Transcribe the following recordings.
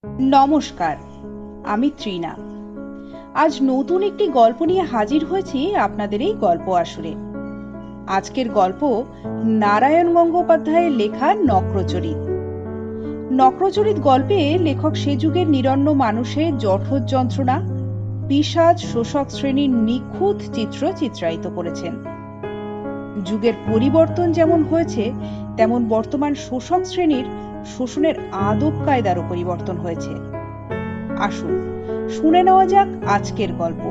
নমস্কার, আমি তৃণা। আজ নতুন একটি গল্প নিয়ে হাজির হয়েছি আপনাদের এই গল্প আসরে। আজকের গল্প নারায়ণ গঙ্গোপাধ্যায়ের লেখা নক্রচরিত। নক্রচরিত গল্পে লেখক সে যুগের নিরন্ন মানুষের জঠর যন্ত্রণা, পিশাচ শোষক শ্রেণীর নিখুঁত চিত্র চিত্রায়িত করেছেন। যুগের পরিবর্তন যেমন হয়েছে, তেমন বর্তমান শোষক শ্রেণীর শোষণের আদব কায়দারও পরিবর্তন হয়েছে। আসুন শুনে নেওয়া যাক আজকের গল্প।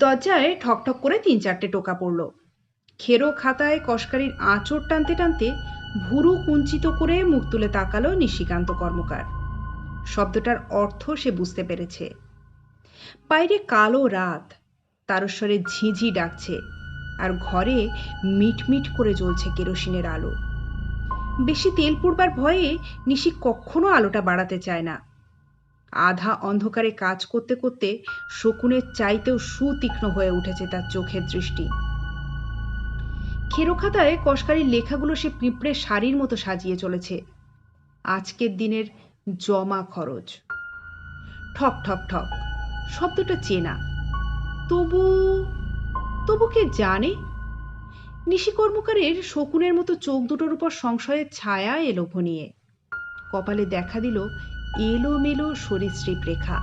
দরজায় ঠকঠক করে ৩-৪টে টোকা পড়ল। খেরো খাতায় কসকারির আঁচড় টানতে টানতে ভুরু কুঞ্চিত করে মুখ তুলে তাকালো নিশিকান্ত কর্মকার। শব্দটার অর্থ সে বুঝতে পেরেছে। বাইরে কালো রাত, তারস্বরে ঝিঝি ডাকছে, আর ঘরে মিটমিট করে জ্বলছে কেরোসিনের আলো। বেশি তেল পুড়বার ভয়ে নিশি কখনো আলোটা বাড়াতে চায় না। আধা অন্ধকারে কাজ করতে করতে শকুনের চাইতেও সুতীক্ষ্ণ হয়ে উঠেছে তার চোখের দৃষ্টি। খেরো খাতায় কসকারির লেখাগুলো সে পিঁপড়ে শাড়ির মতো সাজিয়ে চলেছে। আজকের দিনের জমা খরচ। ঠক ঠক ঠক, শব্দটা চেনা। তবু তবু কে জানে? নিশি কর্মকারের শকুনের মতো চোখ দুটোর উপর সংশয়ের ছায়া এলো ঘনিয়ে। কপালে দেখা দিল এলোমেলো সরীসৃপ রেখা।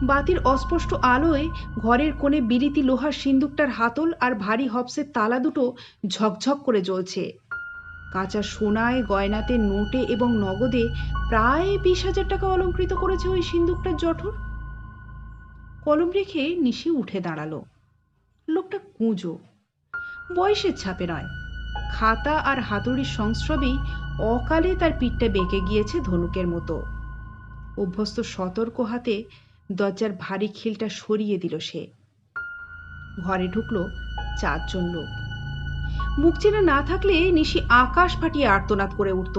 বাতির অস্পষ্ট আলোয় ঘরের কোণে বিরিতি লোহার সিন্দুকটার হাতল আর ভারী হবসের তালা দুটো ঝকঝক করে জ্বলছে। কাঁচা সোনায়, গয়নাতে, নোটে এবং নগদে প্রায় ২০,০০০ টাকা অলঙ্কৃত করেছে ওই সিন্দুকটার জঠর। কলম রেখে নিশি উঠে দাঁড়ালো। লোকটা কুঁজো, বয়সের ছাপে নয়। খাতা আর হাতুড়ির সংস্রবেই অকালে তার পিঠটা বেঁকে গিয়েছে ধনুকের মতো। অভ্যস্ত সতর্ক হাতে দরজার ভারী খিলটা সরিয়ে দিল সে। ঘরে ঢুকলো ৪ জন লোক। মুখ চেনা না থাকলে নিশি আকাশ ফাটিয়ে আর্তনাদ করে উঠত।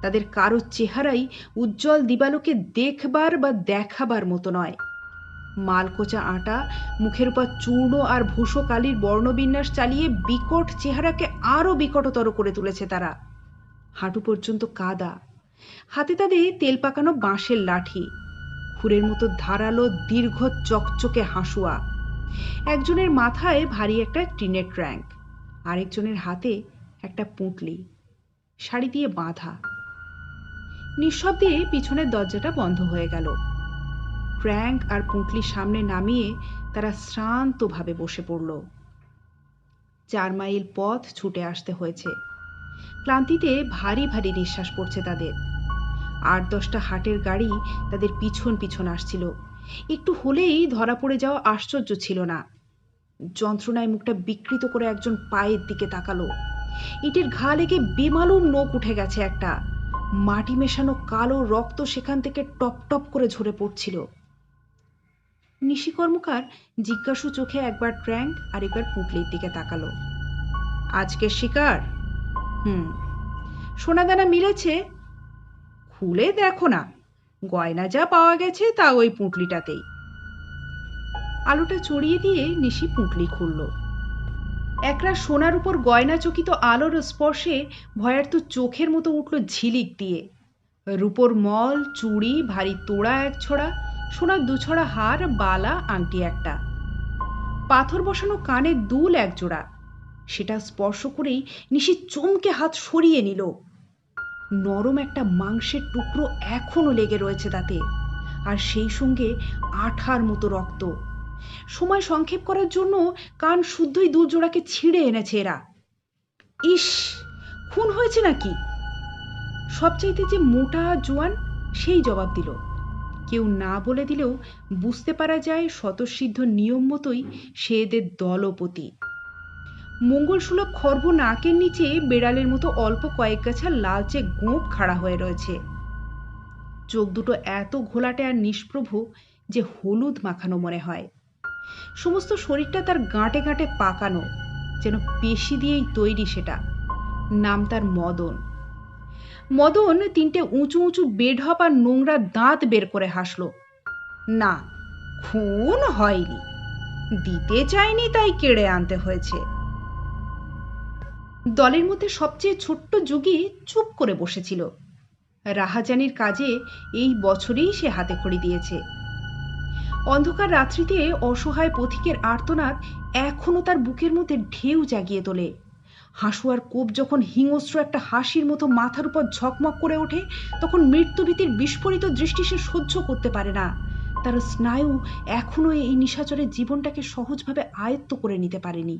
তাদের কারো চেহারাই উজ্জ্বল দিবালোকে দেখবার বা দেখাবার মতো নয়। মালকোচা আটা, মুখের উপর চূর্ণ আর ভূষো কালির বর্ণবিন্যাস চালিয়ে বিকট চেহারাকে আরো বিকটতর করে তুলেছে তারা। হাঁটু পর্যন্ত কাদা, হাতে তাদের তেল পাকানো বাঁশের লাঠি, খুরের মতো ধারালো দীর্ঘ চকচকে হাসুয়া। একজনের মাথায় ভারী একটা টিনের ট্র্যাঙ্ক, আরেকজনের হাতে একটা পুঁটলি, শাড়ি দিয়ে বাঁধা। নিঃশব্দে পিছনের দরজাটা বন্ধ হয়ে গেল। ট্র্যাঙ্ক আর পুঁটলি সামনে নামিয়ে তারা শ্রান্তভাবে বসে পড়ল। ৪ মাইল পথ ছুটে আসতে হয়েছে। ক্লান্তিতে ভারী ভারী নিঃশ্বাস পড়ছে তাদের। ৮-১০টা হাটের গাড়ি তাদের পিছন পিছন আসছিল। একটু হলেই ধরা পড়ে যাওয়া আশ্চর্য ছিল না। যন্ত্রণায় মুখটা বিকৃত করে একজন পায়ের দিকে তাকালো। ইটের ঘা লেগে বেমালুম নোক উঠে গেছে একটা। মাটি মেশানো কালো রক্ত সেখান থেকে টপ টপ করে ঝরে পড়ছিল। নিশি কর্মকার জিজ্ঞাসু চোখে একবার ট্র্যাঙ্ক আর একবার পুঁটলির দিকে তাকালো। আজকের শিকার? সোনাদানা মিলেছে? খুলে দেখো না, গয়না যা পাওয়া গেছে তা ওই পুঁটলিটাতেই। আলোটা চড়িয়ে দিয়ে নিশি পুঁটলি খুলল। একরা সোনার উপর গয়না চকিত আলোর স্পর্শে ভয়ার্ত চোখের মতো উঠল ঝিলিক দিয়ে। রূপোর মল, চুড়ি, ভারী তোড়া ১ ছড়া, সোনার ২ ছড়া হার, বালা, আংটি একটা, পাথর বসানো কানের দুল ১ জোড়া। সেটা স্পর্শ করেই নিশি চমকে হাত সরিয়ে নিল। নরম একটা মাংসের টুকরো এখনো লেগে রয়েছে তাতে, আর সেই সঙ্গে আঠার মতো রক্ত। সময় সংক্ষেপ করার জন্য কান শুদ্ধই ২ জোড়াকে ছিঁড়ে এনেছে এরা। ইস, খুন হয়েছে নাকি? সবচাইতে যে মোটা জোয়ান সেই জবাব দিল। কেউ না বলে দিলেও বুঝতে পারা যায় স্বতঃসিদ্ধ নিয়ম মতোই সে এদের দলপতি। মঙ্গলসুলভ খর্ব নাকের নিচে বেড়ালের মতো অল্প কয়েক গাছা লালচে গোঁপ খাড়া হয়ে রয়েছে। চোখ দুটো এত ঘোলাটে আর নিষ্প্রভ যে হলুদ মাখানো মনে হয়। সমস্ত শরীরটা তার গাঁটে গাঁটে পাকানো, যেন পেশি দিয়েই তৈরি সেটা। নাম তার মদন। মদন তিনটে উঁচু উঁচু বেঢপ আর নোংরা দাঁত বের করে হাসল। না, খুন হয়নি, দিতে চাইনি তাই কেড়ে আনতে হয়েছে। দলের মধ্যে সবচেয়ে ছোট্ট যোগী চুপ করে বসেছিল। রাহাজানির কাজে এই বছরেই সে হাতে খড়ি দিয়েছে। অন্ধকার রাত্রিতে অসহায় পথিকের আর্তনাদ এখনো তার বুকের মধ্যে ঢেউ জাগিয়ে তোলে। হাসুয়ার কোপ যখন হিংস্র একটা হাসির মতো মাথার উপর ঝকমক করে ওঠে, তখন মৃত্যুভীতির বিস্ফোরিত দৃষ্টি সে সহ্য করতে পারে না। তার স্নায়ু এখনো এই নিশাচরের জীবনটাকে সহজভাবে আয়ত্ত করে নিতে পারেনি।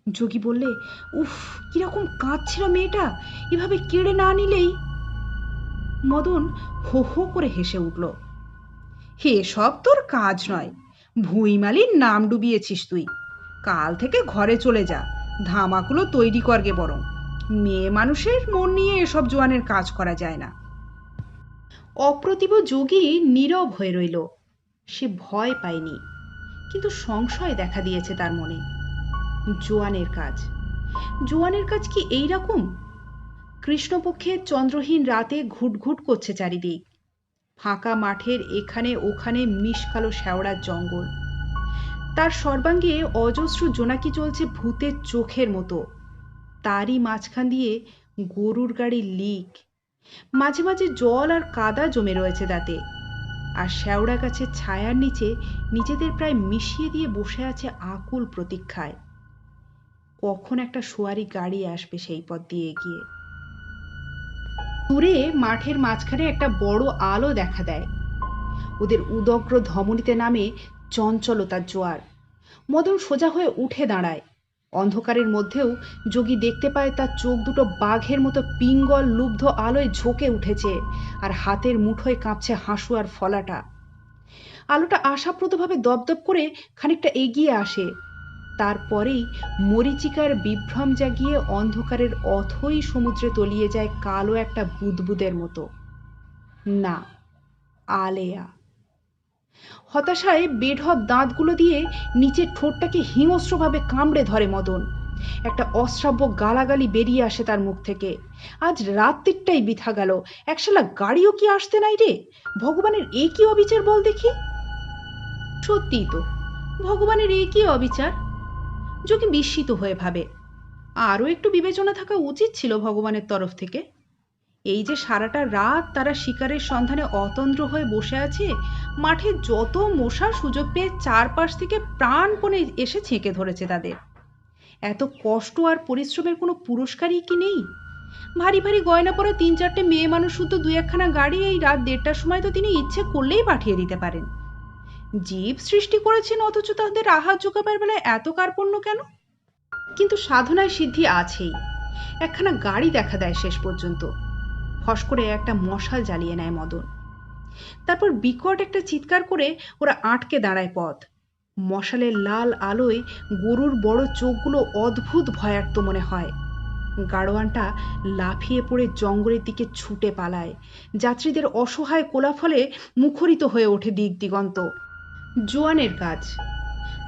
যোগী বললে, উফ, কিরকম কাঁদছিল মেয়েটা, এভাবে কেড়ে না নিলেই। মদন হো হো করে হেসে উঠল। হে, সব তোর কাজ নয়, ভুঁইমালির নাম ডুবিয়েছিস তুই। কাল থেকে ঘরে চলে যা, ধামাকুলো তৈরি করগে বরং। মেয়ে মানুষের মন নিয়ে এসব জোয়ানের কাজ করা যায় না। অপ্রতিভ যোগী নীরব হয়ে রইল। সে ভয় পায়নি, কিন্তু সংশয় দেখা দিয়েছে তার মনে। জোয়ানের কাজ, জোয়ানের কাজ কি এই রকম? কৃষ্ণপক্ষের চন্দ্রহীন রাতে ঘুটঘুট করছে চারিদিক। ফাঁকা মাঠের এখানে ওখানে মিশকালো শ্যাওড়ার জঙ্গল। তার সর্বাঙ্গে অজস্র জোনাকি চলছে ভূতের চোখের মতো। তারই মাঝখান দিয়ে গরুর গাড়ির লিক। মাঝে মাঝে জল আর কাদা জমে রয়েছে তাতে। আর শ্যাওড়া গাছের ছায়ার নিচে নিজেদের প্রায় মিশিয়ে দিয়ে বসে আছে আকুল প্রতীক্ষায়। কখন একটা সোয়ারি গাড়ি আসবে সেই পথ দিয়ে এগিয়ে। দূরে মাঠের মাঝখানে একটা বড় আলো দেখা দেয়। ওদের উদগ্র ধমনীতে নামে চঞ্চলতার জোয়ার। মদন সোজা হয়ে উঠে দাঁড়ায়। অন্ধকারের মধ্যেও যোগী দেখতে পায় তার চোখ দুটো বাঘের মতো পিঙ্গল লুব্ধ আলোয় ঝোঁকে উঠেছে, আর হাতের মুঠোয় কাঁপছে হাসুয়ার ফলাটা। আলোটা আশাপ্রদভাবে দপদপ করে খানিকটা এগিয়ে আসে। তারপরেই মরীচিকার বিভ্রম জাগিয়ে অন্ধকারের অথই সমুদ্রে তলিয়ে যায় কালো একটা বুদবুদের মতো। না, আলেয়া। হতাশায় বেঢপ দাঁতগুলো দিয়ে নিচের ঠোঁটটাকে হিংস্রভাবে কামড়ে ধরে মদন। একটা অশ্রাব্য গালাগালি বেরিয়ে আসে তার মুখ থেকে। আজ রাত্রিটাই বৃথা গেল, একশালা গাড়িও কি আসতে নাই রে? ভগবানের এ কি অবিচার বল দেখি। সত্যিই তো, ভগবানের এ কি অবিচার? যোগী বিস্মিত হয়ে ভাবে, আরও একটু বিবেচনা থাকা উচিত ছিল ভগবানের তরফ থেকে। এই যে সারাটা রাত তারা শিকারের সন্ধানে অতন্দ্র হয়ে বসে আছে, মাঠে যত মশা সুযোগ পেয়ে চারপাশ থেকে প্রাণপণে এসে ছেঁকে ধরেছে তাদের। এত কষ্ট আর পরিশ্রমের কোনো পুরস্কারই কি নেই? ভারী ভারী গয়না পরা ৩-৪টে মেয়ে মানুষ শুধু ২-১খানা গাড়ি এই রাত ১:৩০টার সময় তো তিনি ইচ্ছে করলেই পাঠিয়ে দিতে পারেন। জীব সৃষ্টি করেছেন, অথচ তাদের আহার জোগাবার বেলায় এত কার্পণ্য কেন? কিন্তু সাধনায় সিদ্ধি আছেই। একখানা গাড়ি দেখা দেয় শেষ পর্যন্ত। ফস করে একটা মশাল জ্বালিয়ে নেয় মদন। তারপর বিকট একটা চিৎকার করে ওরা আটকে দাঁড়ায় পথ। মশালের লাল আলোয় গরুর বড় চোখগুলো অদ্ভুত ভয়ার্ত মনে হয়। গাড়োয়ানটা লাফিয়ে পড়ে জঙ্গলের দিকে ছুটে পালায়। যাত্রীদের অসহায় কোলাফলে মুখরিত হয়ে ওঠে দিক দিগন্ত। জোয়ানের কাজ,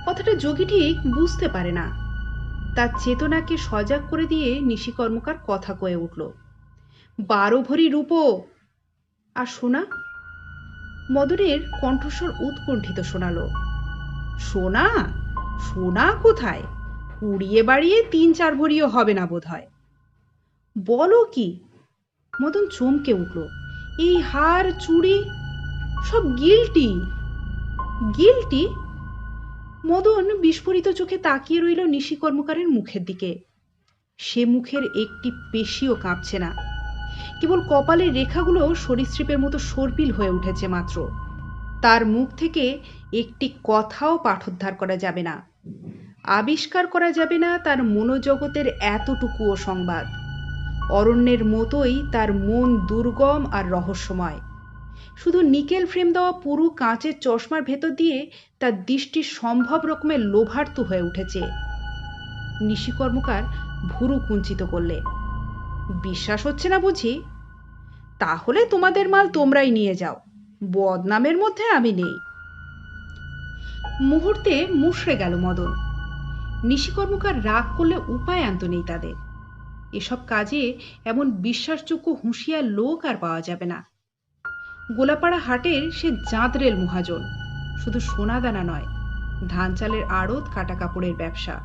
কথাটা যোগী ঠিক বুঝতে পারে না। তার চেতনাকে সজাগ করে দিয়ে নিশি কর্মকার কথা কয়ে উঠল, 12 ভরি রূপো। আর সোনা? মদনের কণ্ঠস্বর উৎকণ্ঠিত শোনালো। সোনা? সোনা কোথায়? কুড়িয়ে বাড়িয়ে 3-4 ভরিও হবে না বোধ হয়। বলো কি? মদন চমকে উঠল। এই হার চুড়ি সব গিল্টি। গিল্টি? মদন বিস্ফোরিত চোখে তাকিয়ে রইল নিশি কর্মকারের মুখের দিকে। সে মুখের একটি পেশিও কাঁপছে না, কেবল কপালের রেখাগুলো সরীসৃপের মতো সর্পিল হয়ে উঠেছে মাত্র। তার মুখ থেকে একটি কথাও পাঠোদ্ধার করা যাবে না, আবিষ্কার করা যাবে না তার মনোজগতের এতটুকুও সংবাদ। অরণ্যের মতোই তার মন দুর্গম আর রহস্যময়। শুধু নিকেল ফ্রেম দেওয়া পুরু কাঁচের চশমার ভেতর দিয়ে তার দৃষ্টি সম্ভব রকমের লোভার্ত হয়ে উঠেছে। নিশি কর্মকার ভুরু কুঞ্চিত করলে, বিশ্বাস হচ্ছে না বুঝি? তাহলে তোমাদের মাল তোমরাই নিয়ে যাও, বদনামের মধ্যে আমি নেই। মুহূর্তে মুষড়ে গেল মদন। নিশি কর্মকার রাগ করলে উপায় আন্ত নেই তাদের। এসব কাজে এমন বিশ্বাসযোগ্য হুঁশিয়ার লোক আর পাওয়া যাবে না। গোলাপাড়া হাটের সে জাঁতরেল মহাজন, শুধু সোনাদানা নয়, ধান চালের আড়ত, কাটা কাপড়ের ব্যবসা।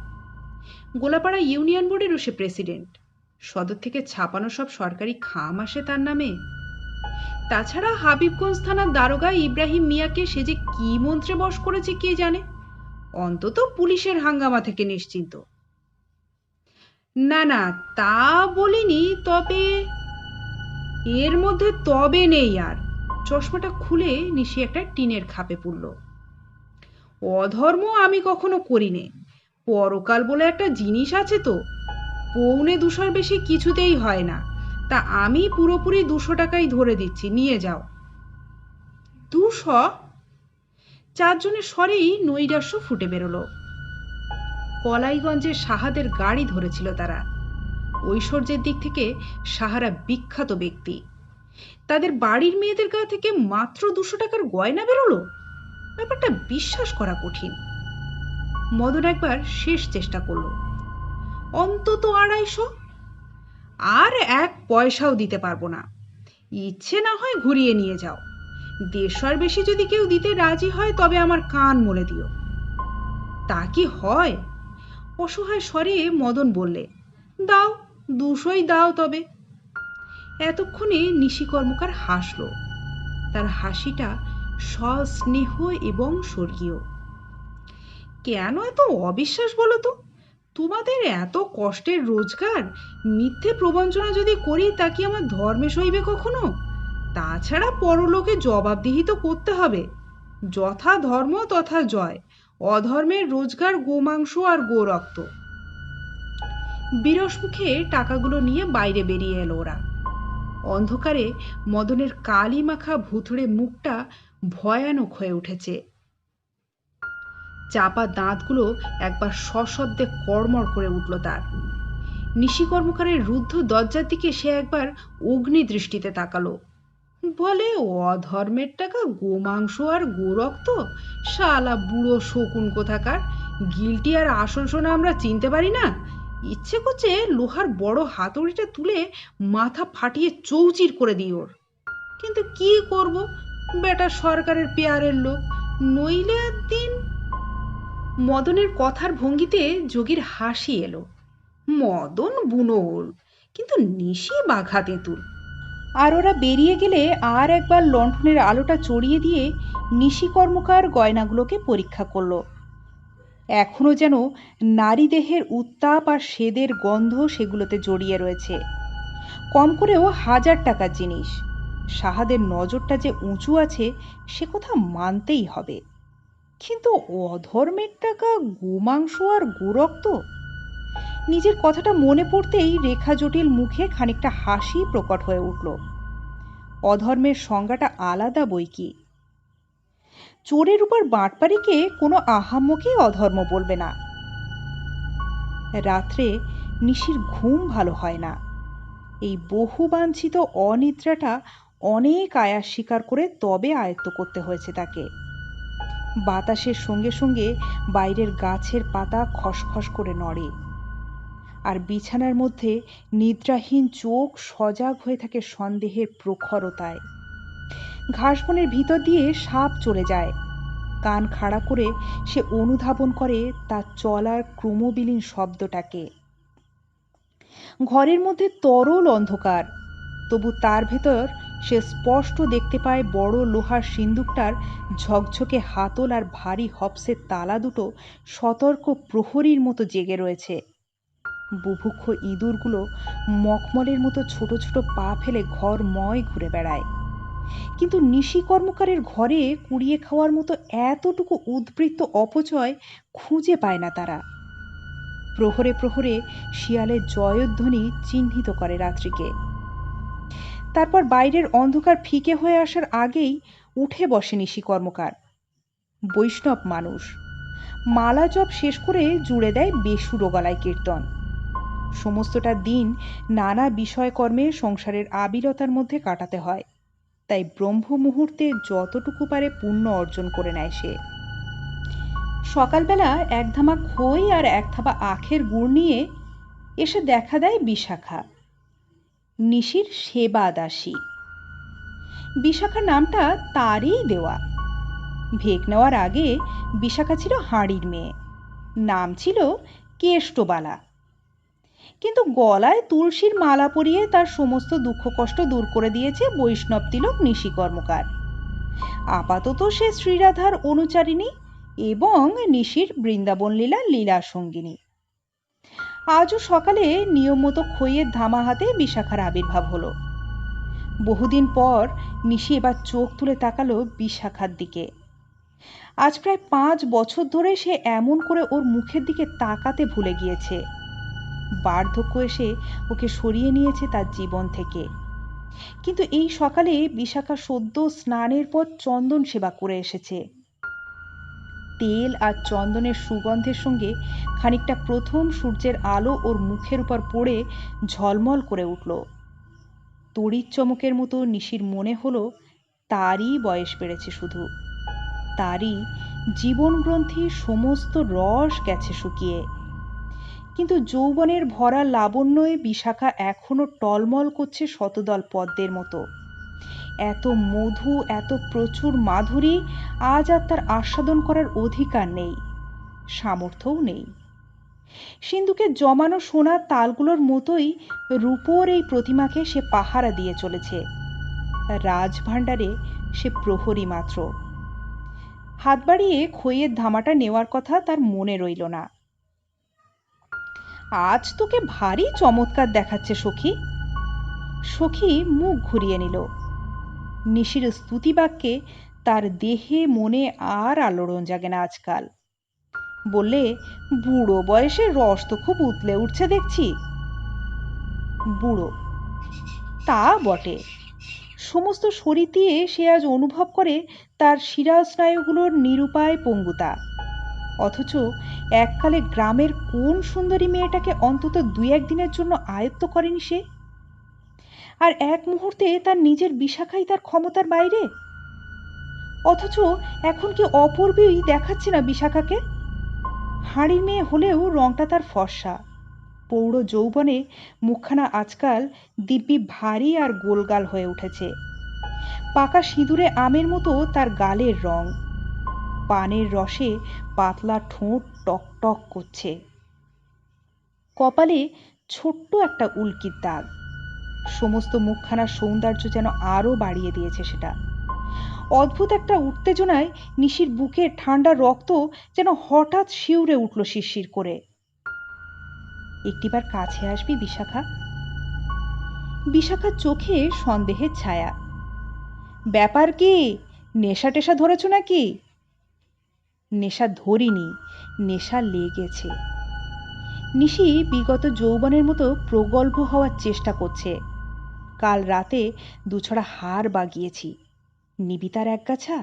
গোলাপাড়া ইউনিয়ন বোর্ডেরও সে প্রেসিডেন্ট। সদর থেকে ছাপানো সব সরকারি খাম আসে তার নামে। তাছাড়া হাবিবগঞ্জ থানার দারোগা ইব্রাহিম মিয়াকে সে যে কি মন্ত্রে বশ করেছে কে জানে। অন্তত পুলিশের হাঙ্গামা থেকে নিশ্চিন্ত। না না, তা বলিনি, তবে এর মধ্যে তবে নেই আর। চশমাটা খুলে নিশি একটা টিনের খাপে পড়ল। অধর্ম আমি কখনো করিনি। পরকাল বলে একটা জিনিস আছে তো, 250 বেশি কিছুতেই হয় না। তা আমি পুরোপুরি 200 টাকাই ধরে দিচ্ছি, নিয়ে যাও। 200? চারজনের স্বরেই নৈরাশ্য ফুটে বেরোলো। কলাইগঞ্জের সাহাদের গাড়ি ধরেছিল তারা। ঐশ্বর্যের দিক থেকে সাহারা বিখ্যাত ব্যক্তি। তাদের বাড়ির মেয়েদের গা থেকে মাত্র 200 টাকার গয়না বেরোলো? ব্যাপারটা বিশ্বাস করা কঠিন। মদন একবার শেষ চেষ্টা করলো। অন্তত 250। আর 1 পয়সাও দিতে পারবো না। ইচ্ছে না হয় ঘুরিয়ে নিয়ে যাও। 150 বেশি যদি কেউ দিতে রাজি হয় তবে আমার কান মলে দিও। তা কি হয়? অসহায় স্বরে মদন বললে, দাও, 200ই দাও তবে। এতক্ষণে নিশি কর্মকার হাসল। তার হাসিটা সস্নেহ এবং স্বর্গীয়। কেন এত অবিশ্বাস বলো তো? তোমাদের এত কষ্টের রোজগার, মিথ্যে প্রবঞ্চনা যদি করি তা কি আমার ধর্মে সইবে কখনো? তাছাড়া পরলোকে জবাবদিহি তো করতে হবে। যথা ধর্ম তথা জয়। অধর্মের রোজগার গোমাংস আর গোরক্ত। বিরস মুখে টাকাগুলো নিয়ে বাইরে বেরিয়ে এলো ওরা। অন্ধকারে মদনের কালি মাখা ভুতুড়ে মুখটা ভয়ানক হয়ে উঠেছে। চাপা দাঁতগুলো একবার সশব্দে কড়মড় করে উঠল তার। নিশি কর্মকারের রুদ্ধ দরজার দিকে সে একবার অগ্নি দৃষ্টিতে তাকালো। বলে, অধর্মের টাকা গোমাংস আর গোরক্ত? শালা বুড়ো শকুন কোথাকার! গিলটি আর আসল সোনা আমরা চিনতে পারি না। ইচ্ছে করছে লোহার বড় হাতুড়িটা তুলে মাথা ফাটিয়ে চৌচির করে দিই ওর। কিন্তু কি করব, বেটা সরকারের পেয়ারের লোক, নইলে একদিন। মদনের কথার ভঙ্গিতে যোগীর হাসি এলো। মদন বুনো ওল, কিন্তু নিশি বাঘা তেঁতুল। আর ওরা বেরিয়ে গেলে আর একবার লণ্ঠনের আলোটা চড়িয়ে দিয়ে নিশি কর্মকার গয়নাগুলোকে পরীক্ষা করল। এখনো যেন নারী দেহের উত্তাপ আর স্বেদের গন্ধ সেগুলোতে জড়িয়ে রয়েছে। কম করেও 1000 টাকার জিনিস। সাহাদের নজরটা যে উঁচু আছে সে কথা মানতেই হবে। কিন্তু অধর্মের টাকা গোমাংস আর গোরক্ত? নিজের কথাটা মনে পড়তেই রেখা জটিল মুখে খানিকটা হাসি প্রকট হয়ে উঠল। অধর্মের সংজ্ঞাটা আলাদা বই কি। চোরের উপর বাটপাড়িকে কোনো আহাম্মকেই অধর্ম বলবে না। রাত্রে নিশির ঘুম ভালো হয় না। এই বহুবাঞ্ছিত অনিদ্রাটা অনেক আয়াস স্বীকার করে তবে আয়ত্ত করতে হয়েছে তাকে। বাতাসের সঙ্গে সঙ্গে বাইরের গাছের পাতা খসখস করে নড়ে, আর বিছানার মধ্যে নিদ্রাহীন চোখ সজাগ হয়ে থাকে সন্দেহের প্রখরতায়। ঘাসবনের ভিতর দিয়ে সাপ চলে যায়। কান খাড়া করে সে অনুধাবন করে তার চলার ক্রমবিলীন শব্দটাকে। ঘরের মধ্যে তরল অন্ধকার, তবু তার ভেতর সে স্পষ্ট দেখতে পায় বড় লোহার সিন্দুকটার ঝকঝকে হাতল আর ভারী হপসের তালা দুটো সতর্ক প্রহরীর মতো জেগে রয়েছে। বুভুক্ষ ইঁদুরগুলো মখমলের মতো ছোট ছোট পা ফেলে ঘরময় ঘুরে বেড়ায়। কিন্তু নিশি কর্মকারের ঘরে কুড়িয়ে খাওয়ার মতো এতটুকু উদ্বৃত্ত অপচয় খুঁজে পায় না তারা। প্রহরে প্রহরে শিয়ালের জয়ধ্বনি চিহ্নিত করে রাত্রিকে। তারপর বাইরের অন্ধকার ফিকে হয়ে আসার আগেই উঠে বসে নিশি কর্মকার। বৈষ্ণব মানুষ, মালা জপ শেষ করে জুড়ে দেয় বেসুরো গলায় কীর্তন। সমস্তটা দিন নানা বিষয়কর্মে সংসারের আবিলতার মধ্যে কাটাতে হয়, তাই ব্রহ্ম মুহূর্তে যতটুকু পারে পুণ্য অর্জন করে নেয় সে। সকালবেলা 1 ধামা খই আর 1 থাবা আখের গুড় নিয়ে এসে দেখা দেয় বিশাখা, নিশির সেবা দাসী। বিশাখা নামটা তারই দেওয়া। ভেক নেওয়ার আগে বিশাখা ছিল হাঁড়ির মেয়ে, নাম ছিল কেষ্টবালা। কিন্তু গলায় তুলসীর মালা পরিয়ে তার সমস্ত দুঃখ কষ্ট দূর করে দিয়েছে বৈষ্ণব তিলক নিশি কর্মকার। আপাতত সে শ্রীরাধার অনুচারিণী এবং নিশির বৃন্দাবন লীলা লীলা সঙ্গিনী। আজও সকালে নিয়ম মতো খইয়ের ধামা হাতে বিশাখার আবির্ভাব হলো। বহুদিন পর নিশি এবার চোখ তুলে তাকালো বিশাখার দিকে। আজ প্রায় 5 বছর ধরে সে এমন করে ওর মুখের দিকে তাকাতে ভুলে গিয়েছে। বার্ধক্য এসে ওকে সরিয়ে নিয়েছে তার জীবন থেকে। কিন্তু এই সকালে বিশাখা সদ্য স্নানের পর চন্দন সেবা করে এসেছে। তেল আর চন্দনের সুগন্ধের সঙ্গে খানিকটা প্রথম সূর্যের আলো ওর মুখের উপর পড়ে ঝলমল করে উঠল। তড়িৎ চমকের মতো নিশির মনে হলো তারই বয়স বেড়েছে, শুধু তারই জীবন গ্রন্থির সমস্ত রস গেছে শুকিয়ে। কিন্তু যৌবনের ভরা লাবণ্যে বিশাখা এখনো টলমল করছে শতদল পদ্মের মতো। এত মধু, এত প্রচুর মাধুরী আজ আর তার আস্বাদন করার অধিকার নেই, সামর্থ্যও নেই। সিন্ধুকে জমানো সোনার তালগুলোর মতোই রূপোর এই প্রতিমাকে সে পাহারা দিয়ে চলেছে। রাজভাণ্ডারে সে প্রহরী মাত্র। হাত বাড়িয়ে খইয়ের ধামাটা নেওয়ার কথা তার মনে রইল না। আজ তোকে ভারী চমৎকার দেখাচ্ছে সখী। সখী মুখ ঘুরিয়ে নিল। নিশির স্তুতিবাক্যে তার দেহে মনে আর আলোড়ন জাগে না আজকাল। বললে, বুড়ো বয়সে রস তো খুব উতলে উঠছে দেখছি। বুড়ো তা বটে, সমস্ত শরীর দিয়ে সে আজ অনুভব করে তার শিরা স্নায়ুগুলোর নিরুপায় পঙ্গুতা। অথচ এককালে গ্রামের কোন সুন্দরী মেয়েটাকে অন্তত 2-1 দিনের জন্য আয়ত্ত করেনি সে? আর এক মুহূর্তে তার নিজের বিশাখাই তার ক্ষমতার বাইরে। অথচ এখন কি অপূর্বই দেখাচ্ছে না বিশাখাকে? হাঁড়ির মেয়ে হলেও রংটা তার ফর্সা। পৌঢ় যৌবনে মুখখানা আজকাল দিব্যি ভারী আর গোলগাল হয়ে উঠেছে। পাকা সিঁদুরে আমের মতো তার গালের রং। পানের রসে পাতলা ঠোঁট টক টক করছে। কপালে ছোট্ট একটা উল্কির দাগ। সমস্ত মুখখানার সৌন্দর্য যেন আরো বাড়িয়ে দিয়েছে সেটা। অদ্ভুত একটা উত্তেজনায় নিশির বুকে ঠান্ডা রক্ত যেন হঠাৎ শিউরে উঠল শিরশির করে। একটিবার কাছে আসবি বিশাখা? বিশাখার চোখে সন্দেহের ছায়া। ব্যাপার কি, নেশা টেশা ধরেছ নাকি? নেশা ধরিনি, নেশা লেগেছে। নিশি বিগত যৌবনের মতো প্রগল্ভ হওয়ার চেষ্টা করছে। কাল রাতে 2 ছড়া হার বাগিয়েছি, নিবি তার একগাছা?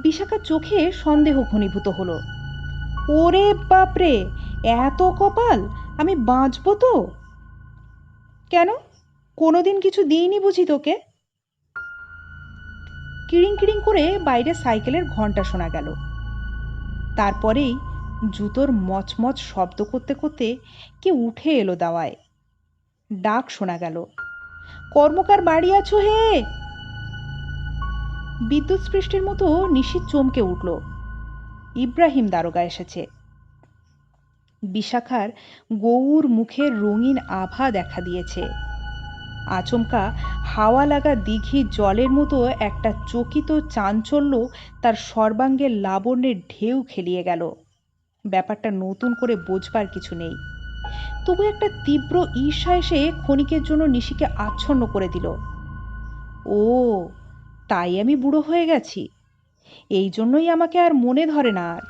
বিশাখার চোখে সন্দেহ ঘনীভূত হলো। ওরে বাপরে, এত কপাল, আমি বাঁচব তো? কেন, কোনোদিন কিছু দিইনি বুঝি তোকে? কিড়িং কিড়িং করে বাইরে সাইকেলের ঘন্টা শোনা গেল। তারপরেই জুতোর মচমচ শব্দ করতে করতে কে উঠে এলো দাওয়ায়। ডাক শোনা গেল, কর্মকার বাড়ি আছো হে? বিদ্যুৎ স্পৃষ্টির মতো নিশি চমকে উঠল। ইব্রাহিম দারোগা এসেছে। বিশাখার গৌর মুখের রঙিন আভা দেখা দিয়েছে। আচমকা হাওয়া লাগা দিঘির জলের মতো একটা চকিত চাঞ্চল্য তার সর্বাঙ্গের লাবণ্যের ঢেউ খেলিয়ে গেল। ব্যাপারটা নতুন করে বোঝবার কিছু নেই, তবু একটা তীব্র ঈর্ষা এসে ক্ষণিকের জন্য নিশিকে আচ্ছন্ন করে দিল। ও, তাই আমি বুড়ো হয়ে গেছি, এই জন্যই আমাকে আর মনে ধরে না। আর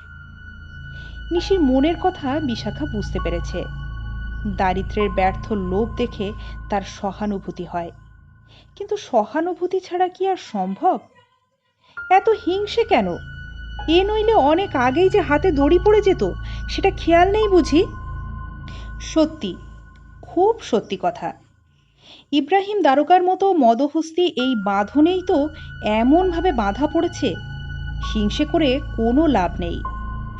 নিশির মনের কথা বিশাখা বুঝতে পেরেছে। দারিদ্র্যের ব্যর্থ লোভ দেখে তার সহানুভূতি হয়, কিন্তু সহানুভূতি ছাড়া কি আর সম্ভব? এত হিংসে কেন? এ নইলে অনেক আগেই যে হাতে দড়ি পড়ে যেত, সেটা খেয়াল নেই বুঝি? সত্যি, খুব সত্যি কথা। ইব্রাহিম দারোগার মতো মদহস্তি এই বাঁধনেই তো এমনভাবে বাঁধা পড়েছে। হিংসে করে কোনো লাভ নেই,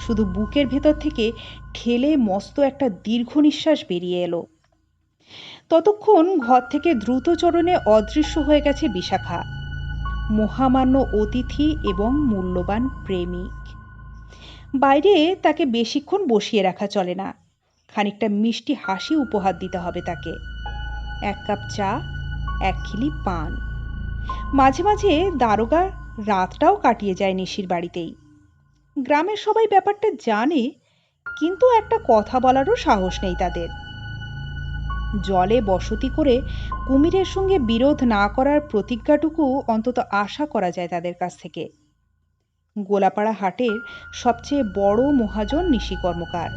শুধু বুকের ভেতর থেকে ঠেলে মস্ত একটা দীর্ঘ নিঃশ্বাস বেরিয়ে এলো। ততক্ষণ ঘর থেকে দ্রুত চরণে অদৃশ্য হয়ে গেছে বিশাখা, মহামান্য অতিথি এবং মূল্যবান প্রেমিক। বাইরে তাকে বেশিক্ষণ বসিয়ে রাখা চলে না, খানিকটা মিষ্টি হাসি উপহার দিতে হবে তাকে। 1 কাপ চা, 1 খিলি পান। মাঝে মাঝে দারোগা রাতটাও কাটিয়ে যায় নিশির বাড়িতেই। গ্রামের সবাই ব্যাপারটা জানে, কিন্তু একটা কথা বলারও সাহস নেই তাদের। জলে বসতি করে কুমিরের সঙ্গে বিরোধ না করার প্রতিজ্ঞাটুকু অন্তত আশা করা যায় তাদের কাছ থেকে। গোলাপাড়া হাটের সবচেয়ে বড় মহাজন নিশি কর্মকার,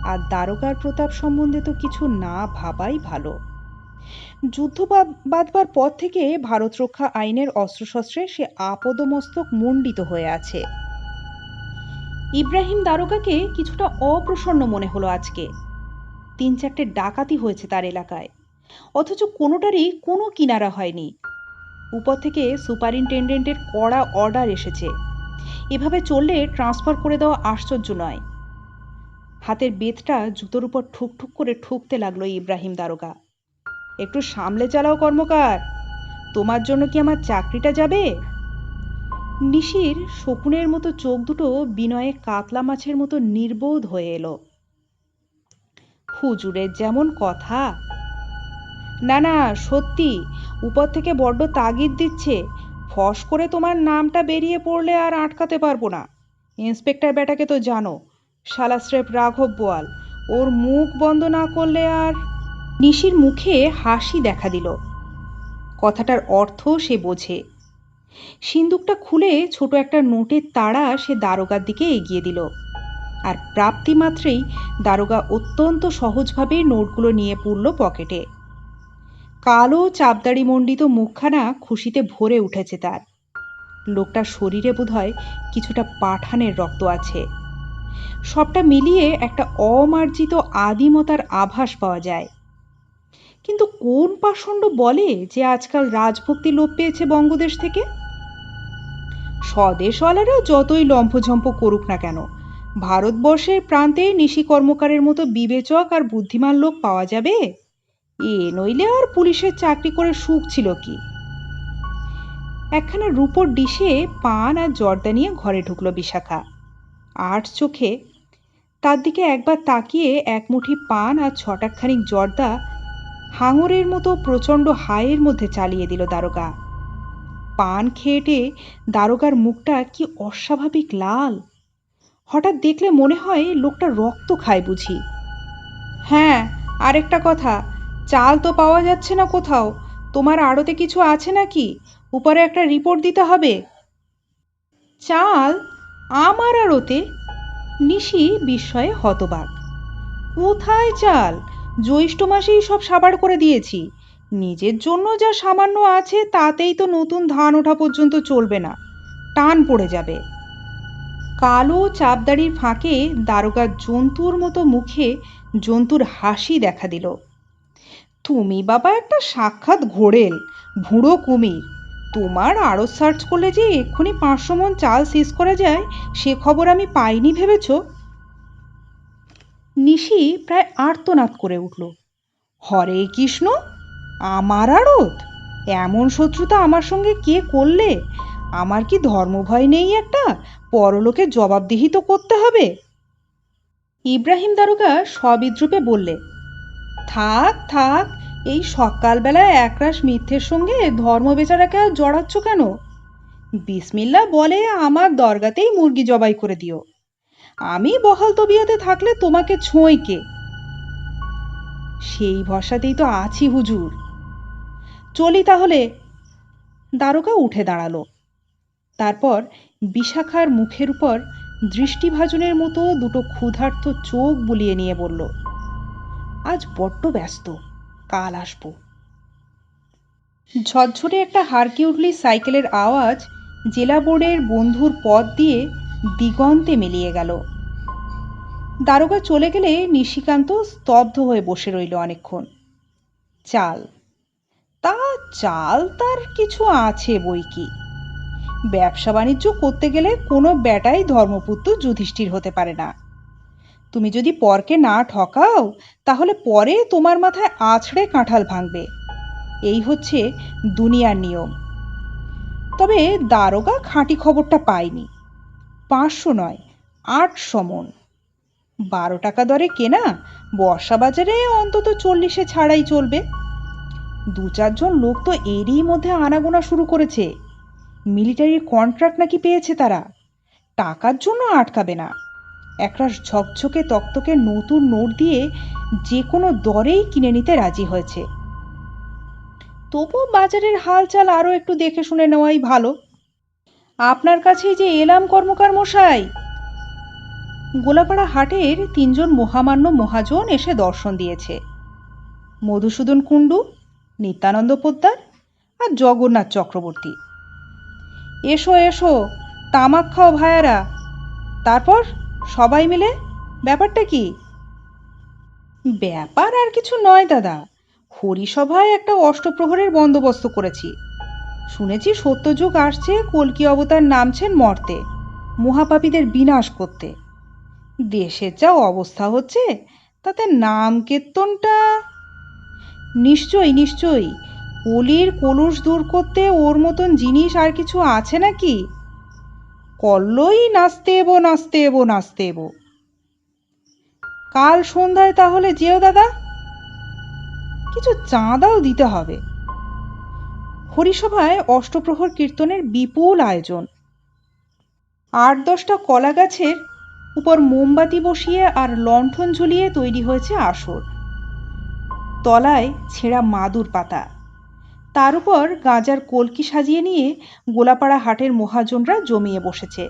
আর দারোগার প্রতাপ সম্বন্ধে তো কিছু না ভাবাই ভালো। যুদ্ধ বাঁধবার পর থেকে ভারত রক্ষা আইনের অস্ত্রশস্ত্রে সে আপদমস্তক মণ্ডিত হয়ে আছে। ইব্রাহিম দারোগাকে কিছুটা অপ্রসন্ন মনে হলো আজকে। 3-4টে ডাকাতি হয়েছে তার এলাকায়, অথচ কোনোটারই কোনো কিনারা হয়নি। উপর থেকে সুপারিনটেন্ডেন্টের কড়া অর্ডার এসেছে, এভাবে চললে ট্রান্সফার করে দেওয়া আশ্চর্য নয়। হাতের বেতটা জুতোর উপর ঠুকঠুক করে ঠুকতে লাগলো ইব্রাহিম দারোগা। একটু সামলে চালাও কর্মকার, তোমার জন্য কি আমার চাকরিটা যাবে? নিশির শকুনের মতো চোখ দুটো বিনয়ে কাতলা মাছের মতো নির্বোধ হয়ে এলো। হুজুরের যেমন কথা। না না, সত্যি, উপর থেকে বড্ড তাগিদ দিচ্ছে। ফস করে তোমার নামটা বেরিয়ে পড়লে আর আটকাতে পারবো না। ইন্সপেক্টর বেটাকে তো জানো, শালা স্রেফ রাঘব বোয়াল, ওর মুখ বন্ধ না করলে আর। নিশির মুখে হাসি দেখা দিল। কথাটার অর্থ সে বোঝে। সিন্দুকটা খুলে ছোট একটা নোটের তাড়া সে দারোগার দিকে এগিয়ে দিল, আর প্রাপ্তি মাত্রেই দারোগা অত্যন্ত সহজভাবে নোটগুলো নিয়ে পড়ল পকেটে। কালো চাপদাড়ি মণ্ডিত মুখখানা খুশিতে ভরে উঠেছে তার। লোকটার শরীরে বোধহয় কিছুটা পাঠানের রক্ত আছে। সবটা মিলিয়ে একটা অমার্জিত আদিমতার আভাস পাওয়া যায়। কিন্তু কোন পাষণ্ড বলে যে আজকাল রাজভক্তি লোপ পেয়েছে বঙ্গদেশ থেকে? স্বদেশওয়ালারা যতই লম্ফঝম্প করুক না কেন, ভারতবর্ষের প্রান্তে নিশি কর্মকারের মতো বিবেচক আর বুদ্ধিমান লোক পাওয়া যাবে? এ নইলে আর পুলিশের চাকরি করে সুখ ছিল কি? একখানা রূপোর ডিশে পান আর জর্দা নিয়ে ঘরে ঢুকলো বিশাখা। আট চোখে তার দিকে একবার তাকিয়ে এক মুঠি পান আর ছটাকখানিক জর্দা হাঙরের মতো প্রচণ্ড হায়ের মধ্যে চালিয়ে দিল দারোগা। পান খেয়েটে দারোগার মুখটা কি অস্বাভাবিক লাল। হঠাৎ দেখলে মনে হয় লোকটা রক্ত খায় বুঝি। হ্যাঁ, আরেকটা কথা, চাল তো পাওয়া যাচ্ছে না কোথাও। তোমার আড়তে কিছু আছে নাকি? উপরে একটা রিপোর্ট দিতে হবে। চাল? আমার আড়তে? নিশি বিস্ময়ে হতবাক। কোথায় চাল? জ্যৈষ্ঠ মাসেই সব সাবাড় করে দিয়েছি। নিজের জন্য যা সামান্য আছে তাতেই তো নতুন ধান ওঠা পর্যন্ত চলবে না, টান পড়ে যাবে। কালো চাপদাড়ির ফাঁকে দারোগার জন্তুর মতো মুখে জন্তুর হাসি দেখা দিল। তুমি বাবা একটা সাক্ষাৎ ঘোড়েল, ভুঁড়ো কুমির। তোমার আড়ত সার্চ করলে যে এক্ষুনি 500 মণ চাল সিজ করা যায়, সে খবর আমি পাইনি ভেবেছ? নিশি প্রায় আর্তনাদ করে উঠল। হরে কৃষ্ণ, আমার আড়ত? এমন শত্রুতা আমার সঙ্গে কে করলে? আমার কি ধর্মভয় নেই একটা? পরলোকে জবাবদিহি তো করতে হবে। ইব্রাহিম দারোগা সবিদ্রুপে বললে, থাক থাক, এই সকালবেলায় একরাশ মিথ্যের সঙ্গে ধর্ম বেচারাকে আর জড়াচ্ছ কেন? বিসমিল্লা বলে আমার দরগাতেই মুরগি জবাই করে দিও। আমি বহাল তবিয়াতে থাকলে তোমাকে ছোঁয় কে? সেই ভরসাতেই তো আছি হুজুর। চলি তাহলে। দারোগা উঠে দাঁড়ালো। তারপর বিশাখার মুখের উপর দৃষ্টিভাজনের মতো দুটো ক্ষুধার্ত চোখ বুলিয়ে নিয়ে বলল, আজ বড্ড ব্যস্ত, কাল আসবো। ঝরঝরে একটা হারকিউটলি সাইকেলের আওয়াজ জেলা বোর্ডের বন্ধুর পথ দিয়ে দিগন্তে মিলিয়ে গেল। দারোগা চলে গেলে নিশিকান্ত স্তব্ধ হয়ে বসে রইল অনেকক্ষণ। চাল? তা চাল তার কিছু আছে বই কি, ব্যবসা বাণিজ্য করতে গেলে কোনো বেটাই ধর্মপুত্র যুধিষ্ঠির হতে পারে না। তুমি যদি পরকে না ঠকাও, তাহলে পরে তোমার মাথায় আছড়ে কাঁঠাল ভাঙবে। এই হচ্ছে দুনিয়ার নিয়ম। তবে দারোগা খাঁটি খবরটা পায়নি। 500 নয়, 800 মন। 12 টাকা দরে কেনা, বর্ষা বাজারে অন্তত 40-এ ছাড়াই চলবে। 2-4 জন লোক তো এরই মধ্যে আনাগোনা শুরু করেছে। মিলিটারির কন্ট্রাক্ট নাকি পেয়েছে তারা। টাকার জন্য আটকাবে না। একরাশ ঝকঝকে তকতকে নতুন নোট দিয়ে যে কোনো দরেই কিনে নিতে রাজি হয়েছে। তবু বাজারের হালচাল আরো একটু দেখে শুনে নেওয়াই ভালো। আপনার কাছেই যে এলাম কর্মকার মশাই। গোলাপাড়া হাটের 3 জন মহামান্য মহাজন এসে দর্শন দিয়েছে। মধুসূদন কুণ্ডু, নিত্যানন্দ পোদ্দার আর জগন্নাথ চক্রবর্তী। এসো এসো, তামাক খাও ভাইয়ারা। তারপর সবাই মিলে ব্যাপারটা কি? ব্যাপার আর কিছু নয় দাদা, হরিসভায় একটা অষ্টপ্রহরের বন্দোবস্ত করেছি। শুনেছি সত্যযুগ আসছে, কল্কি অবতার নামছেন মর্তে, মহাপাপীদের বিনাশ করতে। দেশের যা অবস্থা হচ্ছে, তাতে নাম কীর্তনটা। নিশ্চয়ই নিশ্চয়ই, কলির কলুষ দূর করতে ওর মতন জিনিস আর কিছু আছে নাকি? কল্লই নাচতে এবো নাচতে এবো নাচতে এবো। কাল সন্ধ্যায় তাহলে যেও দাদা। কিছু চাঁদাও দিতে হবে। হরিসভায় অষ্টপ্রহর কীর্তনের বিপুল আয়োজন। 8-10টা কলা গাছের উপর মোমবাতি বসিয়ে আর লণ্ঠন ঝুলিয়ে তৈরি হয়েছে আসর। তলায় ছেঁড়া মাদুর পাতা, তার উপর গাঁজার কলকি সাজিয়ে নিয়ে গোলাপাড়া হাটের মহাজনরা জমিয়ে বসেছে।